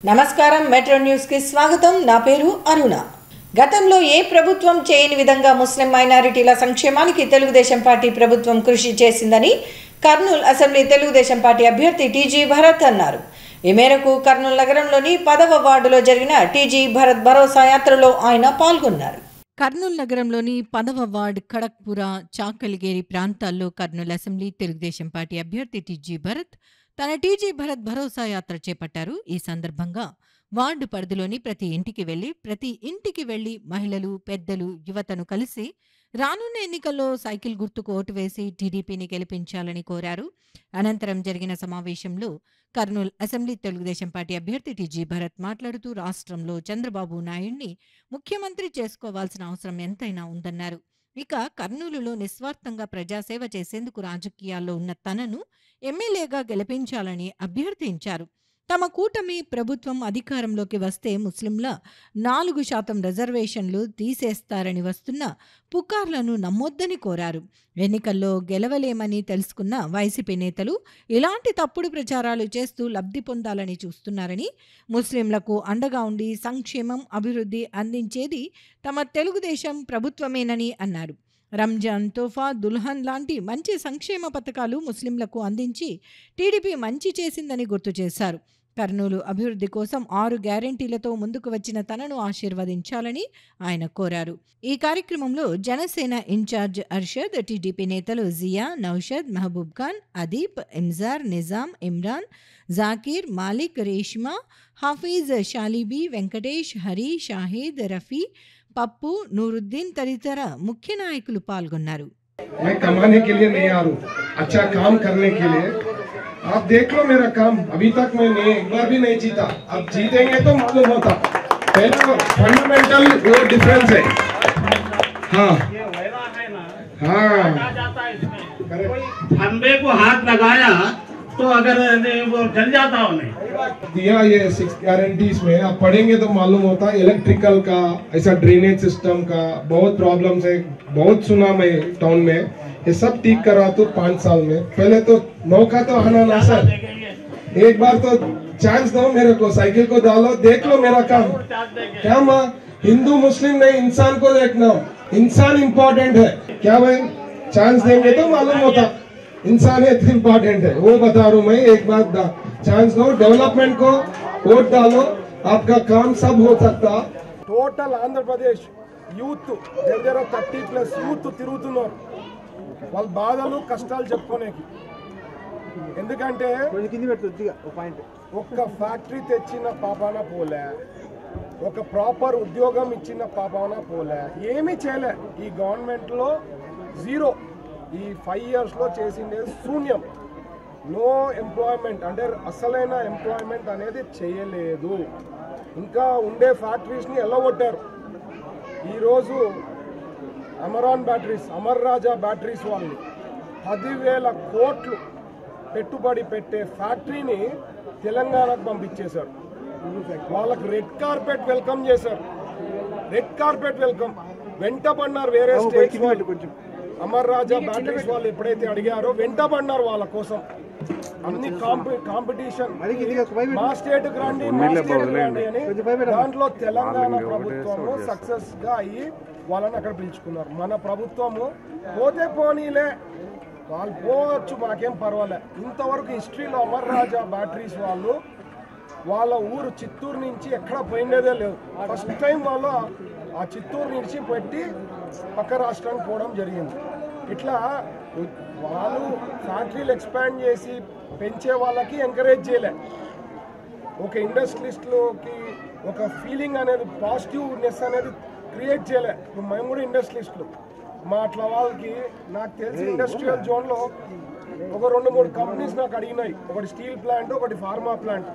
నమస్కారం metro news కి స్వాగతం. నా పేరు అరుణ. గతంలో ఏ ప్రభుత్వం చేయని విధంగా ముస్లిం మైనారిటీల సంక్షేమానికి తెలుగుదేశం పార్టీ ప్రభుత్వం కృషి చేసిందని కర్నూలు అసెంబ్లీ తెలుగుదేశం పార్టీ అభ్యర్థి టీజీ భరత్ అన్నారు. ఈ మేరకు కర్నూలు నగరంలోని 10వ వార్డులో జరిగిన టీజీ భరత్ భరోసా యాత్రలో ఆయన పాల్గొన్నారు. కర్నూలు నగరంలోని 10వ వార్డు ఖడక్పుర, చాకలిగేరి ప్రాంతాల్లో కర్నూలు అసెంబ్లీ తెలుగుదేశం పార్టీ అభ్యర్థి టీజీ భరత్ తన టీజీ భరత్ భరోసా యాత్ర చేపట్టారు. ఈ సందర్భంగా వార్డు పరిధిలోని ప్రతి ఇంటికి వెళ్లి మహిళలు, పెద్దలు, యువతను కలిసి రానున్న ఎన్నికల్లో సైకిల్ గుర్తుకు ఓటు వేసి టీడీపీని గెలిపించాలని కోరారు. అనంతరం జరిగిన సమావేశంలో కర్నూలు అసెంబ్లీ తెలుగుదేశం పార్టీ అభ్యర్థి టీజీ భరత్ మాట్లాడుతూ రాష్ట్రంలో చంద్రబాబు నాయుడిని ముఖ్యమంత్రి చేసుకోవాల్సిన అవసరం ఎంతైనా ఉందన్నారు. ఇక కర్నూలులో నిస్వార్థంగా ప్రజాసేవ చేసేందుకు రాజకీయాల్లో ఉన్న తనను ఎమ్మెల్యేగా గెలిపించాలని అభ్యర్థించారు. తమ కూటమి ప్రభుత్వం అధికారంలోకి వస్తే ముస్లింల 4% రిజర్వేషన్లు తీసేస్తారని వస్తున్న పుకార్లను నమ్మొద్దని కోరారు. ఎన్నికల్లో గెలవలేమని తెలుసుకున్న వైసీపీ నేతలు ఇలాంటి తప్పుడు ప్రచారాలు చేస్తూ లబ్ధి పొందాలని చూస్తున్నారని, ముస్లింలకు అండగా ఉండి సంక్షేమం, అభివృద్ధి అందించేది తమ తెలుగుదేశం ప్రభుత్వమేనని అన్నారు. రంజాన్, తోఫా, దుల్హన్ లాంటి మంచి సంక్షేమ పథకాలు ముస్లింలకు అందించి టీడీపీ మంచి చేసిందని గుర్తు చేశారు. కర్నూలు అభివృద్ధి కోసం 6 గ్యారెంటీలతో ముందుకు వచ్చిన తనను ఆశీర్వదించాలని ఆయన కోరారు. ఈ కార్యక్రమంలో జనసేన ఇన్ఛార్జ్ అర్షద్, టీడీపీ నేతలు జియా, నౌషద్, మహబూబ్ ఖాన్, అదీప్, ఇంజార్, నిజాం, ఇమ్రాన్, జాకీర్, మాలిక్, రేష్మా, హాఫీజ్, షాలిబీ, వెంకటేష్, హరి, షాహిద్, రఫీ, पप्पू, नूरुद्दीन तदितर मुख्य नायकुलु पाल्गొన్నారు. मैं कमाने के लिए नहीं आ रहा हूँ, अच्छा काम करने के लिए. आप देख लो मेरा काम, अभी तक मैं एक बार भी नहीं जीता. अब जीतेंगे तो मालूम होता. पहले तो फंडामेंटल वो डिफरेंस है. हाँ हाँ, खंबे को हाथ लगाया तो अगर वो जल जाता उन्हें दिया ये 6 गारंटीज में. आप पढ़ेंगे तो मालूम होता. इलेक्ट्रिकल का, ऐसा ड्रेनेज सिस्टम का बहुत प्रॉब्लम्स है, बहुत सुना मैं टाउन में. ये सब ठीक करा तो 5 साल में. पहले तो मौका तो आना ना सर, एक बार तो चांस दो मेरे को, साइकिल को डालो, देख लो मेरा काम. क्या माँ, हिंदू मुस्लिम नहीं, इंसान को देखना. इंसान इम्पोर्टेंट है क्या भाई? चांस देंगे तो मालूम होता. इंसानियत इम्पोर्टेंट है, वो बता रहा हूँ मैं. एक बात चांस दो, डेवलपमेंट को वोट डालो, आपका काम सब हो सकता. टोटल आंध्र प्रदेश యూత్ దగ్గర 30+ యూత్ తిరుగుతున్నారు వాళ్ళ బాధలు కష్టాలు చెప్పుకోనేకి. ఎందుకంటే ఒక్క ఫ్యాక్టరీ తెచ్చిన పాపాన పోలే, ఒక ప్రాపర్ ఉద్యోగం ఇచ్చిన పాపాన పోలే, ఏమీ చేయలే. ఈ గవర్నమెంట్లో జీరో. ఈ 5 ఇయర్స్లో చేసిందే శూన్యం. నో ఎంప్లాయ్మెంట్, అంటే అసలైన ఎంప్లాయ్మెంట్ అనేది చేయలేదు. ఇంకా ఉండే ఫ్యాక్టరీస్ని ఎల్లగొట్టారు. ఈరోజు అమరాన్ బ్యాటరీస్, అమర్ రాజా బ్యాటరీస్ వాళ్ళు 10,000 కోట్లు పెట్టుబడి పెట్టే ఫ్యాక్టరీని తెలంగాణకు పంపించేశారు. వాళ్ళకి రెడ్ కార్పెట్ వెల్కమ్ చేశారు. రెడ్ కార్పెట్ వెల్కమ్ వెంటబడినారు. వేరే స్టేట్స్ కొంచెం అమర్ రాజా బ్యాటరీస్ వాళ్ళు ఎప్పుడైతే అడిగారో వెంటబడినారు వాళ్ళ కోసం. అన్ని కాంపిటీషన్, మా స్టేట్కి రండి, మా స్టేట్కి రండి అని. దాంట్లో తెలంగాణ ప్రభుత్వము సక్సెస్ గా అయ్యి వాళ్ళని అక్కడ పిలుచుకున్నారు. మన ప్రభుత్వము పోతే పోనీలే, వాళ్ళు పోవచ్చు, మాకేం పర్వాలే. ఇంతవరకు హిస్టరీలో అమర్ రాజా బ్యాటరీస్ వాళ్ళు వాళ్ళ ఊరు చిత్తూరు నుంచి ఎక్కడ పోయిండేదే లేదు. ఫస్ట్ టైం వాళ్ళు ఆ చిత్తూరు నుంచి పెట్టి పక్క రాష్ట్రానికి పోవడం జరిగింది. ఇట్లా వాళ్ళు ఫ్యాక్టరీలు ఎక్స్పాండ్ చేసి పెంచే వాళ్ళకి ఎంకరేజ్ చేయలే. ఒక ఇండస్ట్రియలిస్ట్లోకి ఒక ఫీలింగ్ అనేది, పాజిటివ్నెస్ అనేది క్రియేట్ చేయలే. ఇప్పుడు మేము కూడా ఇండస్ట్రియలిస్టులు, మా అట్లా వాళ్ళకి నాకు తెలిసి ఇండస్ట్రియల్ జోన్లో ఒక 2-3 కంపెనీస్ నాకు అడిగినాయి. ఒకటి స్టీల్ ప్లాంట్, ఒకటి ఫార్మా ప్లాంట్.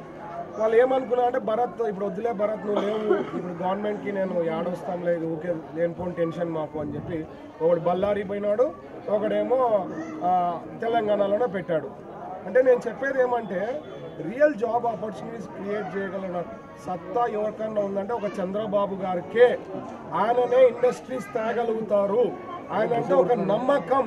వాళ్ళు ఏమనుకున్నా అంటే, భరత్ ఇప్పుడు వద్దులే భరత్, నువ్వు లేవు, ఇప్పుడు గవర్నమెంట్కి నేను ఏడొస్తాం లేదు, ఊకే లేనిపోని టెన్షన్ మాకు అని చెప్పి ఒకటి బళ్ళారి పోయినాడు, ఒకడేమో తెలంగాణలోనే పెట్టాడు. అంటే నేను చెప్పేది ఏమంటే, రియల్ జాబ్ ఆపర్చునిటీస్ క్రియేట్ చేయగలిగిన సత్తా ఎవరికన్నా ఉందంటే ఒక చంద్రబాబు గారికే. ఆయననే ఇండస్ట్రీస్ తేగలుగుతారు. ఆయన అంటే ఒక నమ్మకం.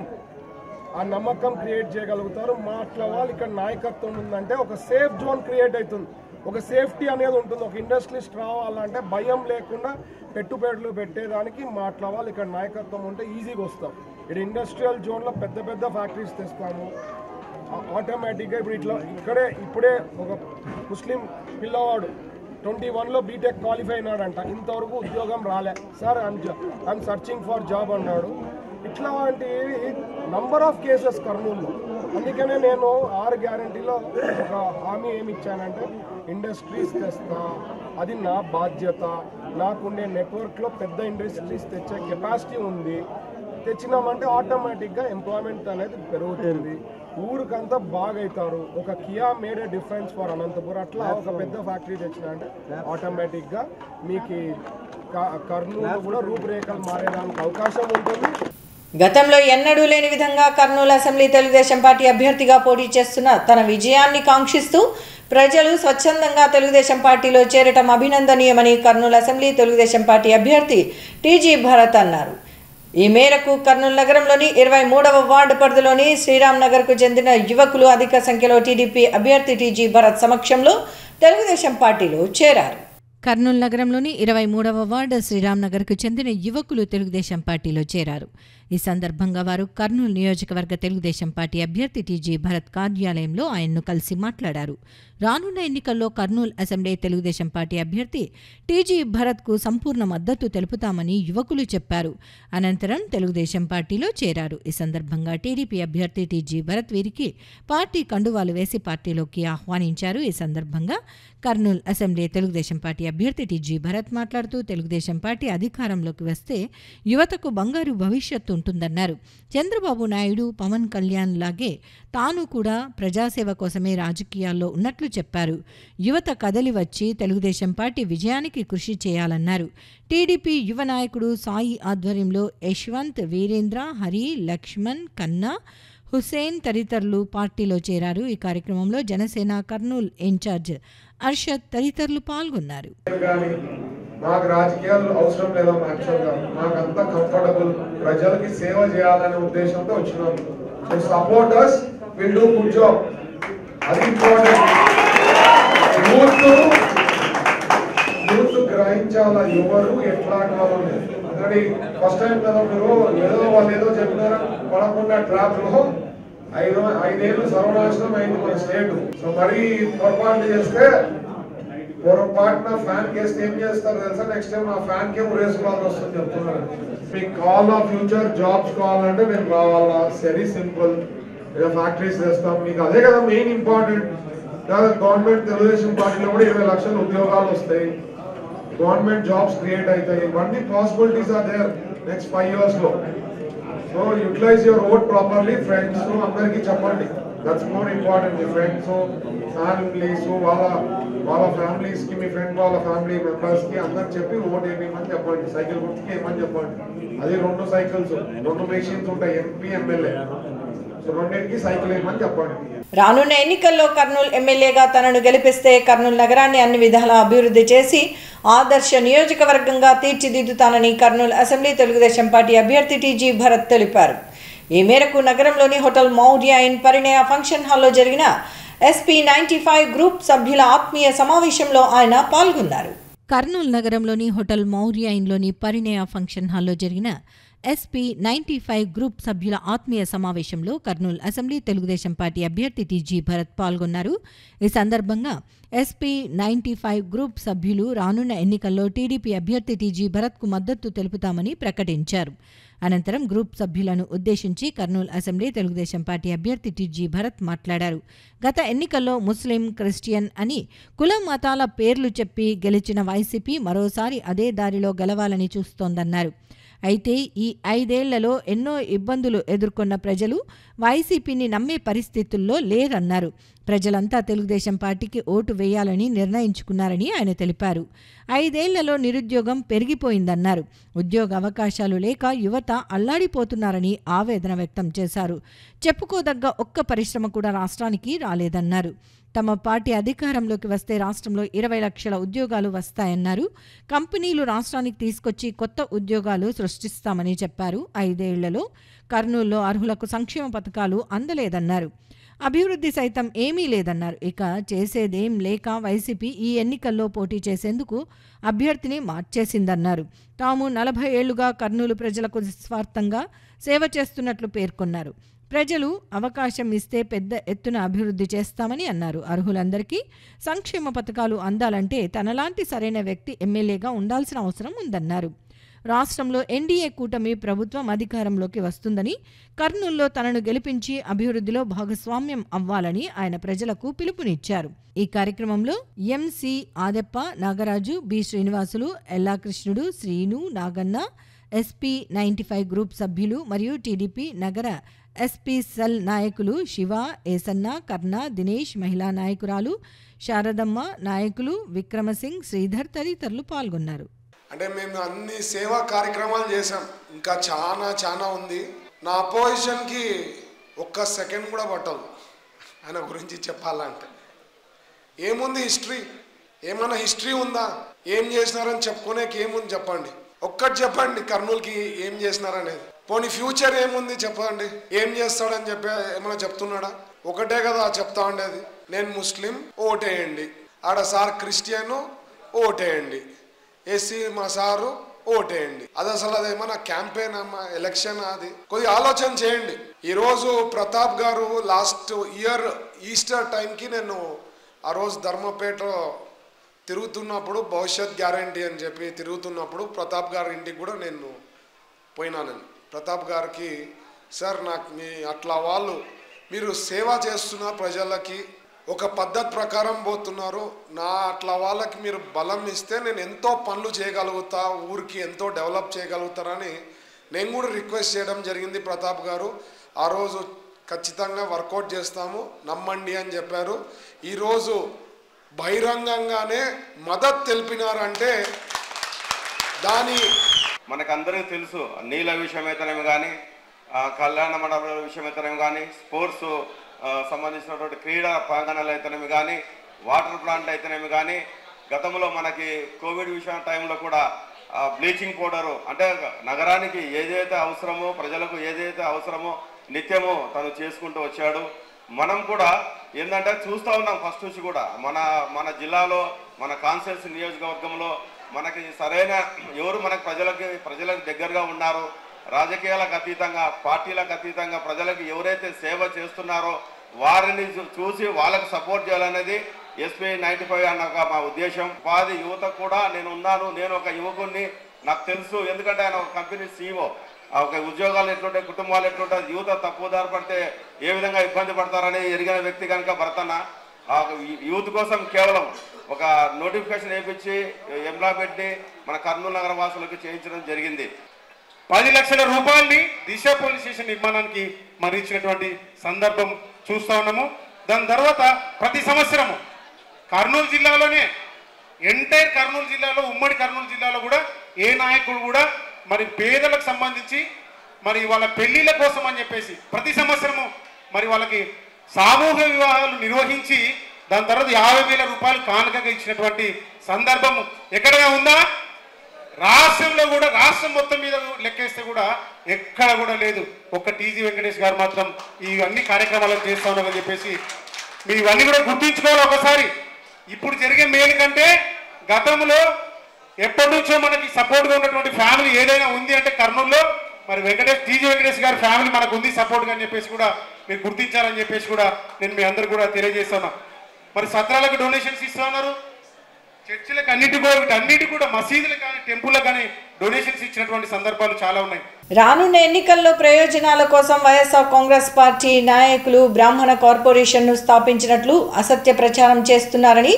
ఆ నమ్మకం క్రియేట్ చేయగలుగుతారు. మా అట్లా వాళ్ళు ఇక్కడ నాయకత్వం ఉందంటే ఒక సేఫ్ జోన్ క్రియేట్ అవుతుంది, ఒక సేఫ్టీ అనేది ఉంటుంది. ఒక ఇండస్ట్రియలిస్ట్ రావాలంటే భయం లేకుండా పెట్టుబడులు పెట్టేదానికి మా అట్లా వాళ్ళు ఇక్కడ నాయకత్వం ఉంటే ఈజీగా వస్తాం. ఇక్కడ ఇండస్ట్రియల్ జోన్లో పెద్ద పెద్ద ఫ్యాక్టరీస్ తెస్తాము. ఆటోమేటిక్గా ఇప్పుడే ఒక ముస్లిం పిల్లవాడు 21లో బీటెక్ క్వాలిఫై అయినాడంట, ఇంతవరకు ఉద్యోగం రాలే. Sir I'm searching for job అన్నాడు. ఇట్లాంటి నంబర్ ఆఫ్ కేసెస్ కర్నూలులో. అందుకనే నేను 6 గ్యారంటీలో ఒక హామీ ఏమి ఇచ్చానంటే ఇండస్ట్రీస్ తెస్తా, అది నా బాధ్యత. నాకుండే నెట్వర్క్లో పెద్ద ఇండస్ట్రీస్ తెచ్చే కెపాసిటీ ఉంది. తెచ్చినామంటే ఆటోమేటిక్గా ఎంప్లాయ్మెంట్ అనేది పెరుగుతుంది, ఊరికంతా బాగవుతారు. ఒక Kia made a difference for Anantapuram. అట్లా ఒక పెద్ద ఫ్యాక్టరీ తెచ్చినా అంటే ఆటోమేటిక్గా మీకు కర్నూలు కూడా రూపురేఖలు మారేదానికి అవకాశం ఉంటుంది. గతంలో ఎన్నడూ లేని విధంగా కర్నూలు అసెంబ్లీ తెలుగుదేశం పార్టీ అభ్యర్థిగా పోటీ చేస్తున్న తన విజయాన్ని కాంక్షిస్తూ ప్రజలు స్వచ్ఛందంగా తెలుగుదేశం పార్టీలో చేరటం అభినందనీయమని కర్నూలు అసెంబ్లీ తెలుగుదేశం పార్టీ అభ్యర్థి టీజీ భరత్ అన్నారు. ఈ మేరకు కర్నూలు నగరంలోని 23వ వార్డు పరిధిలోని శ్రీరామ్ నగర్కు చెందిన యువకులు అధిక సంఖ్యలో టీడీపీ అభ్యర్థి టీజీ భరత్ సమక్షంలో తెలుగుదేశం పార్టీలో చేరారు. కర్నూలు నగరంలోని 23వ వార్డు శ్రీరామ్ నగర్కు చెందిన యువకులు తెలుగుదేశం పార్టీలో చేరారు. ఈ సందర్భంగా వారు కర్నూలు నియోజకవర్గ తెలుగుదేశం పార్టీ అభ్యర్థి టీజీ భరత్ కార్యాలయంలో ఆయన్ను కలిసి మాట్లాడారు. రానున్న ఎన్నికల్లో కర్నూలు అసెంబ్లీ తెలుగుదేశం పార్టీ అభ్యర్థి టీజీ భరత్కు సంపూర్ణ మద్దతు తెలుపుతామని యువకులు చెప్పారు. అనంతరం తెలుగుదేశం పార్టీలో చేరారు. ఈ సందర్భంగా టీడీపీ అభ్యర్థి టీజీ భరత్ వీరికి పార్టీ కండువాలు వేసి పార్టీలోకి ఆహ్వానించారు. ఈ సందర్భంగా కర్నూలు అసెంబ్లీ తెలుగుదేశం పార్టీ అభ్యర్థి టీజీ భరత్ మాట్లాడుతూ తెలుగుదేశం పార్టీ అధికారంలోకి వస్తే యువతకు బంగారు భవిష్యత్తు ఉంటుందన్నారు. చంద్రబాబు నాయుడు, పవన్ కళ్యాణ్ లాగే తాను కూడా ప్రజాసేవ కోసమే రాజకీయాల్లో ఉన్నట్లు చెప్పారు. యువత కదలి వచ్చి తెలుగుదేశం పార్టీ విజయానికి కృషి చేయాలన్నారు. టీడీపీ యువ నాయకుడు సాయి ఆధ్వర్యంలో యశ్వంత్, వీరేంద్ర, హరి, లక్ష్మణ్, కన్నా, హుసేన్ తదితరులు పార్టీలో చేరారు. ఈ కార్యక్రమంలో జనసేన కర్నూలు ఇన్ఛార్జ్ అర్షద్ తదితరులు పాల్గొన్నారు. నాకు రాజకీయాలు అవసరం లేదా, యాక్చువల్గా నాకు అంతా కంఫర్టబుల్, ప్రజలకి సేవ చేయాలనే ఉద్దేశంతో వచ్చినాం. So supporters will do good job, అది ఇంపార్టెంట్. యూత్ గ్రహించాల ఎవరు ఎట్లాంటి వాళ్ళు. అందుకని ఫస్ట్ టైం కదా మీరు వాళ్ళు ఏదో చెప్పినారు పడకుండా ట్రాప్ లో 5 ఏళ్ళు సర్వనాశనం అయింది మన స్టేట్. సో మరీ పొరపాటు చేస్తే పొరపాటున ఫ్యాన్ కేసు ఏం చేస్తారు తెలుసా, నెక్స్ట్ టైం ఆ ఫ్యాన్ కి రేసుకోవాల్సి వస్తుంది చెప్తున్నారు. మీకు కావాలా ఫ్యూచర్ జాబ్స్ కావాలంటే మేము కావాలా, వెరీ సింపుల్. ఫ్యాక్టరీస్ చేస్తాం, మీకు అదే కదా మెయిన్ ఇంపార్టెంట్. గవర్నమెంట్ తెలుగుదేశం పార్టీలో కూడా 20 లక్షల ఉద్యోగాలు వస్తాయి, గవర్నమెంట్ జాబ్స్ క్రియేట్ అవుతాయి. ఇవన్నీ possibilities are there next 5 years లో. So utilise your vote properly. Friends అందరికీ చెప్పండి, దట్స్ మోర్ ఇంపార్టెంట్. మీ ఫ్రెండ్స్, ఫ్యామిలీస్, వాళ్ళ ఫ్యామిలీస్ కి, మీ ఫ్రెండ్ వాళ్ళ ఫ్యామిలీ మెంబర్స్ కి అందరికి చెప్పి ఓట్ వేయమని చెప్పండి. సైకిల్ గుర్తుకి వేయమని చెప్పండి. అది 2 సైకిల్స్, 2 మెషిన్స్ ఉంటాయి, ఎంపీ, ఎమ్మెల్యే. సో 2కి సైకిల్ వేయమని చెప్పండి. రానున్న ఎన్నికల్లో కర్నూలు ఎమ్మెల్యేగా తనను గెలిపిస్తే కర్నూలు నగరాన్ని అన్ని విధాలా అభివృద్ధి చేసి ఆదర్శ నియోజకవర్గంగా తీర్చిదిద్దుతానని కర్నూలు అసెంబ్లీ తెలుగుదేశం పార్టీ అభ్యర్థి టీజీ భరత్ తెలిపారు. ఈ మేరకు నగరంలోని hotel Maurya in Parinaya function హాల్లో జరిగిన SP 95 గ్రూప్ సభ్యుల ఆత్మీయ సమావేశంలో ఆయన పాల్గొన్నారు. కర్నూలు నగరంలోని హోటల్ మౌర్య ఇన్లోని పరిణయ ఫంక్షన్ హాల్లో జరిగిన SP 95 గ్రూప్ సభ్యుల ఆత్మీయ సమావేశంలో కర్నూలు అసెంబ్లీ తెలుగుదేశం పార్టీ అభ్యర్థి టీజీ భరత్ పాల్గొన్నారు. ఈ సందర్భంగా SP 95 గ్రూప్ సభ్యులు రానున్న ఎన్నికల్లో టీడీపీ అభ్యర్థి టీజీ భరత్కు మద్దతు తెలుపుతామని ప్రకటించారు. అనంతరం గ్రూప్ సభ్యులను ఉద్దేశించి కర్నూలు అసెంబ్లీ తెలుగుదేశం పార్టీ అభ్యర్థి టీజీ భరత్ మాట్లాడారు. గత ఎన్నికల్లో ముస్లిం, క్రిస్టియన్ అని కుల మతాల పేర్లు చెప్పి గెలిచిన వైసీపీ మరోసారి అదే దారిలో గెలవాలని చూస్తోందన్నారు. అయితే ఈ 5 ఏళ్లలో ఎన్నో ఇబ్బందులు ఎదుర్కొన్న ప్రజలు వైసీపీని నమ్మే పరిస్థితుల్లో లేరన్నారు. ప్రజలంతా తెలుగుదేశం పార్టీకి ఓటు వేయాలని నిర్ణయించుకున్నారని ఆయన తెలిపారు. 5 ఏళ్లలో నిరుద్యోగం పెరిగిపోయిందన్నారు. ఉద్యోగ అవకాశాలు లేక యువత అల్లాడిపోతున్నారని ఆవేదన వ్యక్తం చేశారు. చెప్పుకోదగ్గ ఒక్క పరిశ్రమ కూడా రాష్ట్రానికి రాలేదన్నారు. తమ పార్టీ అధికారంలోకి వస్తే రాష్ట్రంలో 20 లక్షల ఉద్యోగాలు వస్తాయన్నారు. కంపెనీలు రాష్ట్రానికి తీసుకొచ్చి కొత్త ఉద్యోగాలు సృష్టిస్తామని చెప్పారు. 5 ఏళ్లలో కర్నూలులో అర్హులకు సంక్షేమ పథకాలు అందలేదన్నారు. అభివృద్ధి సైతం ఏమీ లేదన్నారు. ఇక చేసేదేం లేక వైసీపీ ఈ ఎన్నికల్లో పోటీ చేసేందుకు అభ్యర్థిని మార్చేసిందన్నారు. తాము 40 ఏళ్లుగా కర్నూలు ప్రజలకు నిస్వార్థంగా సేవ చేస్తున్నట్లు పేర్కొన్నారు. ప్రజలు అవకాశం ఇస్తే పెద్ద ఎత్తున అభివృద్ధి చేస్తామని అన్నారు. అర్హులందరికీ సంక్షేమ పథకాలు అందాలంటే తనలాంటి సరైన వ్యక్తి ఎమ్మెల్యేగా ఉండాల్సిన అవసరం ఉందన్నారు. రాష్ట్రంలో ఎన్డీఏ కూటమి ప్రభుత్వం అధికారంలోకి వస్తుందని, కర్నూలులో తనను గెలిపించి అభివృద్ధిలో భాగస్వామ్యం అవ్వాలని ఆయన ప్రజలకు పిలుపునిచ్చారు. ఈ కార్యక్రమంలో MC Adeppa, Nagaraju, B Srinivasulu, Ellakrishnudu, Srinu, Naganna, SP 95 group సభ్యులు మరియు టీడీపీ నగర ఎస్పీ సెల్ నాయకులు శివ, ఏసన్న, కర్ణ, దినేష్, మహిళా నాయకురాలు శారదమ్మ, నాయకులు విక్రమసింగ్, శ్రీధర్ తదితరులు పాల్గొన్నారు. అంటే మేము అన్ని సేవా కార్యక్రమాలు చేసాం, ఇంకా చాలా ఉంది. నా అపోజిషన్కి ఒక్క సెకండ్ కూడా పట్టదు ఆయన గురించి చెప్పాలంటే. ఏముంది హిస్టరీ? ఏమైనా హిస్టరీ ఉందా? ఏం చేసినారని చెప్పుకోనేకి ఏముంది చెప్పండి. ఒక్కటి చెప్పండి, కర్నూలుకి ఏం చేసినారనేది. పోనీ ఫ్యూచర్ ఏముంది చెప్పండి. ఏం చేస్తాడని చెప్పి ఏమైనా చెప్తున్నాడా? ఒకటే కదా చెప్తా ఉండేది, నేను ముస్లిం ఓటేయండి, ఆడ సార్ క్రిస్టియన్ ఓటేయండి, ఎస్సీ మా సారు ఓటేయండి. అది అసలు అదేమన్నా క్యాంపెయిన్ అమ్మా, ఎలక్షన్? అది కొద్దిగా ఆలోచన చేయండి. ఈరోజు ప్రతాప్ గారు లాస్ట్ ఇయర్ ఈస్టర్ టైంకి నేను ఆ రోజు ధర్మపేటలో తిరుగుతున్నప్పుడు, భవిష్యత్ గ్యారంటీ అని చెప్పి తిరుగుతున్నప్పుడు ప్రతాప్ గారి ఇంటికి కూడా నేను పోయినాను. ప్రతాప్ గారికి, సార్ నాకు మీ అట్లా వాళ్ళు మీరు సేవ చేస్తున్నారు, ప్రజలకి ఒక పద్ధతి ప్రకారం పోతున్నారు, నా అట్లా వాళ్ళకి మీరు బలం ఇస్తే నేను ఎంతో పనులు చేయగలుగుతా, ఊరికి ఎంతో డెవలప్ చేయగలుగుతారని నేను కూడా రిక్వెస్ట్ చేయడం జరిగింది. ప్రతాప్ గారు ఆ రోజు ఖచ్చితంగా వర్కౌట్ చేస్తాము, నమ్మండి అని చెప్పారు. ఈరోజు బహిరంగంగానే మద్దతు తెలిపినారంటే దాని మనకందరికీ తెలుసు. నీళ్ళ విషయమైతేనేమి కానీ, కళ్యాణ మండపాల విషయమైతేనేమి కానీ, స్పోర్ట్స్ సంబంధించినటువంటి క్రీడా ప్రాంగణాలు అయితేనేమి కానీ, వాటర్ ప్లాంట్ అయితేనేమి కానీ, గతంలో మనకి కోవిడ్ విషయం టైంలో కూడా బ్లీచింగ్ పౌడరు, అంటే నగరానికి ఏదైతే అవసరమో, ప్రజలకు ఏదైతే అవసరమో నిత్యము తను చేసుకుంటూ వచ్చాడు. మనం కూడా ఏంటంటే చూస్తూ ఉన్నాం ఫస్ట్ నుంచి కూడా మన జిల్లాలో, మన కాన్స్టిట్యున్సీ నియోజకవర్గంలో మనకి సరైన ఎవరు మనకు ప్రజలకు దగ్గరగా ఉన్నారు, రాజకీయాలకు అతీతంగా, పార్టీలకు అతీతంగా ప్రజలకు ఎవరైతే సేవ చేస్తున్నారో వారిని చూసి వాళ్ళకు సపోర్ట్ చేయాలనేది ఎస్పీ 95 అన్న మా ఉద్దేశం. ఉపాధి యువత కూడా నేను ఉన్నాను, నేను ఒక యువకుడిని, నాకు తెలుసు. ఎందుకంటే ఆయన ఒక కంపెనీ CEO, ఒక ఉద్యోగాలు ఎట్లుంటాయి, కుటుంబాలు ఎట్లుంటాయి, యువత తప్పుదారి పడితే ఏ విధంగా ఇబ్బంది పడతారని ఎరిగిన వ్యక్తి కనుక భర్తన యూత్ కోసం కేవలం ఒక నోటిఫికేషన్ వేయించి ఎంప్లాయ్మెంట్ని మన కర్నూలు నగర వాసులకు చేయించడం జరిగింది. 10 లక్షల రూపాయలని దిశ పోలీస్ స్టేషన్ నిర్మాణానికి మరించినటువంటి సందర్భం చూస్తూ ఉన్నాము. దాని తర్వాత ప్రతి సంవత్సరము కర్నూలు జిల్లాలోనే, ఎంటైర్ కర్నూలు జిల్లాలో, ఉమ్మడి కర్నూలు జిల్లాలో కూడా ఏ నాయకుడు కూడా మరి పేదలకు సంబంధించి మరి వాళ్ళ పెళ్లిళ్ళ కోసం అని చెప్పేసి ప్రతి సంవత్సరము మరి వాళ్ళకి సామూహిక వివాహాలు నిర్వహించి దాని తర్వాత 50,000 రూపాయలు కానుకగా ఇచ్చినటువంటి సందర్భం ఎక్కడగా ఉందా? రాష్ట్రంలో కూడా, రాష్ట్రం మొత్తం మీద లెక్కేస్తే కూడా ఎక్కడ కూడా లేదు. ఒక్క టీజీ వెంకటేష్ గారు మాత్రం ఇవన్నీ కార్యక్రమాలను చేస్తా ఉన్నామని చెప్పేసి మీరు ఇవన్నీ కూడా గుర్తించుకోవాలి ఒకసారి. ఇప్పుడు జరిగే మేలు కంటే గతంలో ఎప్పటి నుంచో మనకి సపోర్ట్గా ఉన్నటువంటి ఫ్యామిలీ ఏదైనా ఉంది అంటే కర్నూలులో మరి టీజీ వెంకటేష్ గారి ఫ్యామిలీ మనకు ఉంది సపోర్ట్గా అని చెప్పేసి కూడా మీరు గుర్తించాలని చెప్పేసి కూడా నేను మీ అందరు కూడా తెలియజేస్తున్నా. మరి సత్రాలకు డొనేషన్స్ ఇస్తా ఉన్నారు, చర్చిలకు అన్నిటి కూడా మసీదులకు కానీ టెంపుల్లకు కానీ డొనేషన్స్ ఇచ్చినటువంటి సందర్భాలు చాలా ఉన్నాయి. రానున్న ఎన్నికల్లో ప్రయోజనాల కోసం వైఎస్ఆర్ కాంగ్రెస్ పార్టీ నాయకులు బ్రాహ్మణ కార్పొరేషన్ను స్థాపించినట్లు అసత్య ప్రచారం చేస్తున్నారని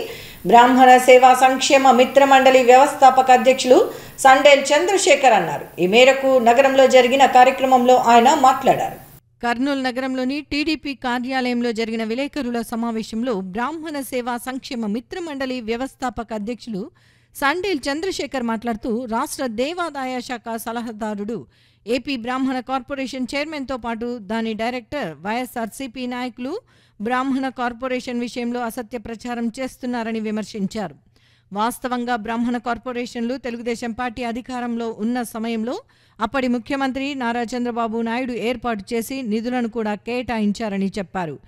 బ్రాహ్మణ సేవా సంక్షేమ మిత్ర మండలి వ్యవస్థాపక అధ్యక్షులు సండేల్ చంద్రశేఖర్ అన్నారు. ఈ మేరకు నగరంలో జరిగిన కార్యక్రమంలో ఆయన మాట్లాడారు. కర్నూలు నగరంలోని టీడీపీ కార్యాలయంలో జరిగిన విలేకరుల సమావేశంలో బ్రాహ్మణ సేవా సంక్షేమ మిత్ర మండలి వ్యవస్థాపక అధ్యక్షులు సండేల్ చంద్రశేఖర్ మాట్లాడుతూ రాష్ట్ర దేవాదాయ శాఖ సలహాదారుడు, ఏపీ బ్రాహ్మణ కార్పొరేషన్ చైర్మన్తో పాటు దాని డైరెక్టర్, వైఎస్ఆర్సీపీ నాయకులు బ్రాహ్మణ కార్పొరేషన్ విషయంలో అసత్య ప్రచారం చేస్తున్నారని విమర్శించారు. వాస్తవంగా బ్రాహ్మణ కార్పొరేషన్లు తెలుగుదేశం పార్టీ అధికారంలో ఉన్న సమయంలో అప్పటి ముఖ్యమంత్రి నారా చంద్రబాబు నాయుడు ఏర్పాటు చేసి నిధులను కూడా కేటాయించారని చెప్పారు.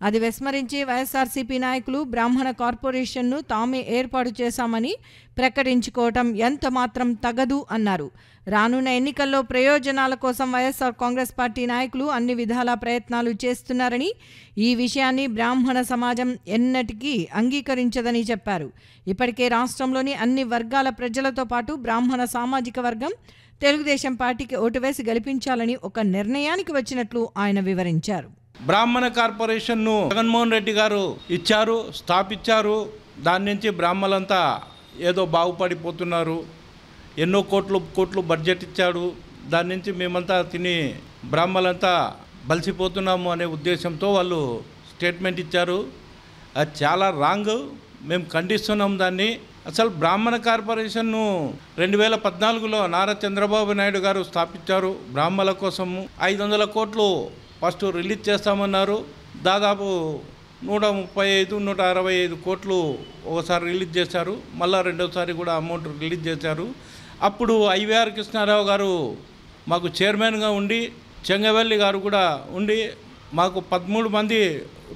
అది విస్మరించి వైఎస్ఆర్సీపీ నాయకులు బ్రాహ్మణ కార్పొరేషన్ను తామే ఏర్పాటు చేశామని ప్రకటించుకోవటం ఎంత మాత్రం తగదు అన్నారు. రానున్న ఎన్నికల్లో ప్రయోజనాల కోసం వైఎస్ఆర్ కాంగ్రెస్ పార్టీ నాయకులు అన్ని విధాల ప్రయత్నాలు చేస్తున్నారని, ఈ విషయాన్ని బ్రాహ్మణ సమాజం ఎన్నటికీ అంగీకరించదని చెప్పారు. ఇప్పటికే రాష్ట్రంలోని అన్ని వర్గాల ప్రజలతో పాటు బ్రాహ్మణ సామాజిక వర్గం తెలుగుదేశం పార్టీకి ఓటు వేసి గెలిపించాలని ఒక నిర్ణయానికి వచ్చినట్లు ఆయన వివరించారు. బ్రాహ్మణ కార్పొరేషన్ను జగన్మోహన్ రెడ్డి గారు ఇచ్చారు, స్థాపించారు. దాని నుంచి బ్రాహ్మలంతా ఏదో బాగుపడిపోతున్నారు. ఎన్నో కోట్లు బడ్జెట్ ఇచ్చాడు. దాని నుంచి మేమంతా తిని బ్రాహ్మలంతా బలిసిపోతున్నాము అనే ఉద్దేశంతో వాళ్ళు స్టేట్మెంట్ ఇచ్చారు. అది చాలా రాంగ్. మేము ఖండిస్తున్నాం దాన్ని. అసలు బ్రాహ్మణ కార్పొరేషన్ను 2014లో నారా చంద్రబాబు నాయుడు గారు స్థాపించారు. బ్రాహ్మణుల కోసము 500 కోట్లు ఫస్ట్ రిలీజ్ చేస్తామన్నారు. దాదాపు 135-165 కోట్లు ఒకసారి రిలీజ్ చేశారు. మళ్ళీ రెండోసారి కూడా అమౌంట్ రిలీజ్ చేశారు. అప్పుడు ఐవీఆర్ కృష్ణారావు గారు మాకు చైర్మన్గా ఉండి, చెంగవెల్లి గారు కూడా ఉండి మాకు 13 మంది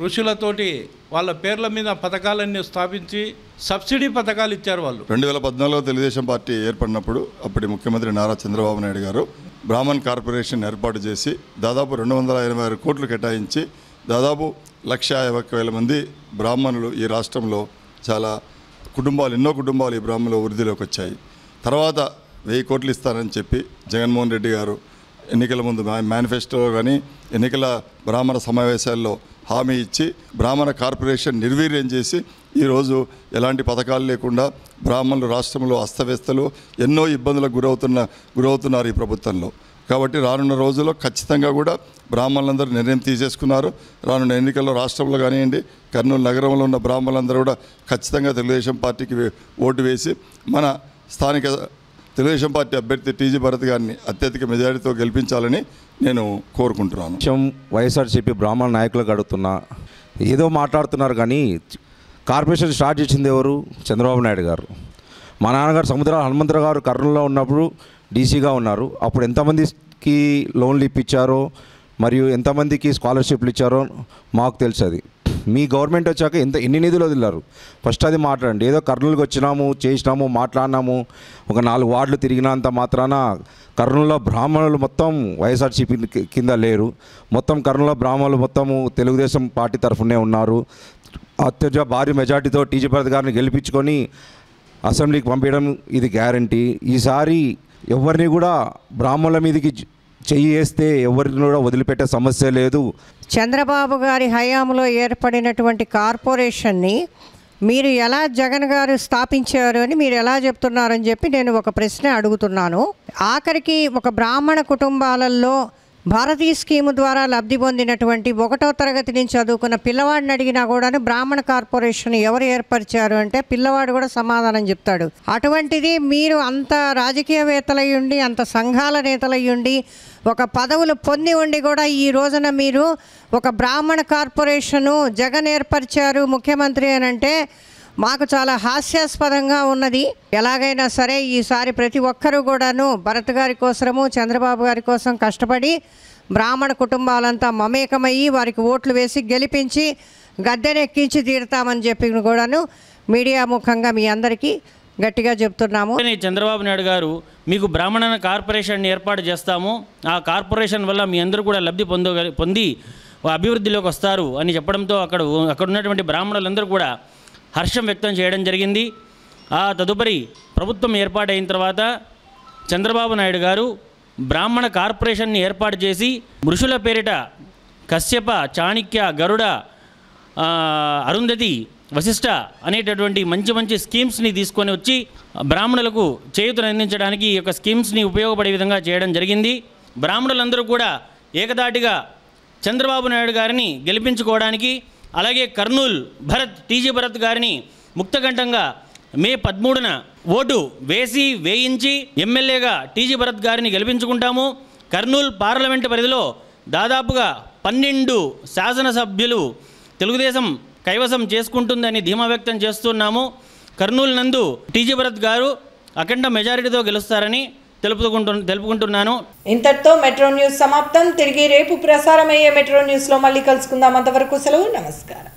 ఋషులతోటి వాళ్ళ పేర్ల మీద పథకాలన్నీ స్థాపించి సబ్సిడీ పథకాలు ఇచ్చారు. వాళ్ళు 2014లో తెలుగుదేశం పార్టీ ఏర్పడినప్పుడు అప్పటి ముఖ్యమంత్రి నారా చంద్రబాబు నాయుడు గారు బ్రాహ్మణ్ కార్పొరేషన్ ఏర్పాటు చేసి దాదాపు 286 కోట్లు కేటాయించి దాదాపు 1,50,000 మంది బ్రాహ్మణులు ఈ రాష్ట్రంలో చాలా ఎన్నో కుటుంబాలు ఈ బ్రాహ్మణులు వృద్ధిలోకి వచ్చాయి. తర్వాత 1000 కోట్లు ఇస్తానని చెప్పి జగన్మోహన్ రెడ్డి గారు ఎన్నికల ముందు మేనిఫెస్టోలో కానీ ఎన్నికల బ్రాహ్మణ సమావేశాల్లో హామీ ఇచ్చి బ్రాహ్మణ కార్పొరేషన్ నిర్వీర్యం చేసి ఈరోజు ఎలాంటి పథకాలు లేకుండా బ్రాహ్మణులు రాష్ట్రంలో అస్తవ్యస్తలు ఎన్నో ఇబ్బందులకు గురవుతున్నారు ఈ ప్రభుత్వంలో. కాబట్టి రానున్న రోజుల్లో ఖచ్చితంగా కూడా బ్రాహ్మణులందరూ నిర్ణయం తీసేసుకున్నారు. రానున్న ఎన్నికల్లో రాష్ట్రంలో కానివ్వండి, కర్నూలు నగరంలో ఉన్న బ్రాహ్మణులందరూ కూడా ఖచ్చితంగా తెలుగుదేశం పార్టీకి ఓటు వేసి మన స్థానిక తెలుగుదేశం పార్టీ అభ్యర్థి టీజీ భరత్ గారిని అత్యధిక మెజారిటీతో గెలిపించాలని నేను కోరుకుంటున్నాను. వైఎస్ఆర్సీపీ బ్రాహ్మణ నాయకులకు అడుగుతున్నా, ఏదో మాట్లాడుతున్నారు కానీ కార్పొరేషన్ స్టార్ట్ చేసింది ఎవరు? చంద్రబాబు నాయుడు గారు. మా నాన్నగారు సముద్రాల హనుమంతరావు గారు కర్నూలులో ఉన్నప్పుడు డీసీగా ఉన్నారు. అప్పుడు ఎంతమందికి లోన్లు ఇప్పించారో మరియు ఎంతమందికి స్కాలర్షిప్లు ఇచ్చారో మాకు తెలుసు. అది మీ గవర్నమెంట్ వచ్చాక ఎన్ని నిధులు వదిలారు ఫస్ట్ అది మాట్లాడండి. ఏదో కర్నూలుకి వచ్చినాము, చేసినాము, మాట్లాడినాము, ఒక 4 వార్డులు తిరిగినంత మాత్రాన కర్నూలులో బ్రాహ్మణులు మొత్తం వైఎస్ఆర్సీపీ కింద లేరు. మొత్తం కర్నూలులో బ్రాహ్మణులు మొత్తము తెలుగుదేశం పార్టీ తరఫునే ఉన్నారు. అత్యధిక భారీ మెజార్టీతో టీజీ భరత్ గారిని గెలిపించుకొని అసెంబ్లీకి పంపించడం ఇది గ్యారంటీ. ఈసారి ఎవరిని కూడా బ్రాహ్మణుల మీదకి చెయ్యి వేస్తే ఎవరిని కూడా వదిలిపెట్టే సమస్య లేదు. చంద్రబాబు గారి హయాంలో ఏర్పడినటువంటి కార్పొరేషన్ని మీరు ఎలా జగన్ గారు స్థాపించారు అని మీరు ఎలా చెప్తున్నారని చెప్పి నేను ఒక ప్రశ్న అడుగుతున్నాను. ఆఖరికి ఒక బ్రాహ్మణ కుటుంబాలలో భారతీయ స్కీము ద్వారా లబ్ధి పొందినటువంటి 1వ తరగతి నుంచి చదువుకున్న పిల్లవాడిని అడిగినా కూడా బ్రాహ్మణ కార్పొరేషన్ ఎవరు ఏర్పరిచారు అంటే పిల్లవాడు కూడా సమాధానం చెప్తాడు. అటువంటిది మీరు అంత రాజకీయవేత్తలయ్యుండి, అంత సంఘాల నేతలయ్యుండి, ఒక పదవులు పొంది ఉండి కూడా ఈ రోజున మీరు ఒక బ్రాహ్మణ కార్పొరేషను జగన్ ఏర్పరిచారు ముఖ్యమంత్రి అని అంటే మాకు చాలా హాస్యాస్పదంగా ఉన్నది. ఎలాగైనా సరే ఈసారి ప్రతి ఒక్కరూ కూడాను భరత్ గారి కోసము, చంద్రబాబు గారి కోసం కష్టపడి బ్రాహ్మణ కుటుంబాలంతా మమేకమయ్యి వారికి ఓట్లు వేసి గెలిపించి గద్దెనెక్కించి తీరుతామని చెప్పి కూడాను మీడియా ముఖంగా మీ అందరికీ గట్టిగా చెప్తున్నాము. చంద్రబాబు నాయుడు గారు మీకు బ్రాహ్మణ కార్పొరేషన్ ఏర్పాటు చేస్తాము, ఆ కార్పొరేషన్ వల్ల మీ అందరూ కూడా లబ్ధి పొంది అభివృద్ధిలోకి వస్తారు అని చెప్పడంతో అక్కడ ఉన్నటువంటి బ్రాహ్మణులందరూ కూడా హర్షం వ్యక్తం చేయడం జరిగింది. ఆ తదుపరి ప్రభుత్వం ఏర్పాటైన తర్వాత చంద్రబాబు నాయుడు గారు బ్రాహ్మణ కార్పొరేషన్ని ఏర్పాటు చేసి ఋషుల పేరిట కశ్యప, చాణక్య, గరుడ, అరుంధతి, వశిష్ఠ అనేటటువంటి మంచి స్కీమ్స్ని తీసుకొని వచ్చి బ్రాహ్మణులకు చేయూతను అందించడానికి ఈ యొక్క స్కీమ్స్ని ఉపయోగపడే విధంగా చేయడం జరిగింది. బ్రాహ్మణులందరూ కూడా ఏకదాటిగా చంద్రబాబు నాయుడు గారిని గెలిపించుకోవడానికి, అలాగే కర్నూలు టీజీ భరత్ గారిని ముక్తకంఠంగా మే 13న ఓటు వేయించి ఎమ్మెల్యేగా టీజీ భరత్ గారిని గెలిపించుకుంటాము. కర్నూలు పార్లమెంటు పరిధిలో దాదాపుగా 12 శాసనసభ్యులు తెలుగుదేశం కైవసం చేసుకుంటుందని ధీమా వ్యక్తం చేస్తున్నాము. కర్నూలు నందు టీజీ భరత్ గారు అఖండ మెజారిటీతో గెలుస్తారని తెలుపుకుంటున్నాను. ఇంతటితో మెట్రో న్యూస్ సమాప్తం. తిరిగి రేపు ప్రసారమయ్యే మెట్రో న్యూస్లో మళ్ళీ కలుసుకుందాం. అంతవరకు సెలవు. నమస్కారం.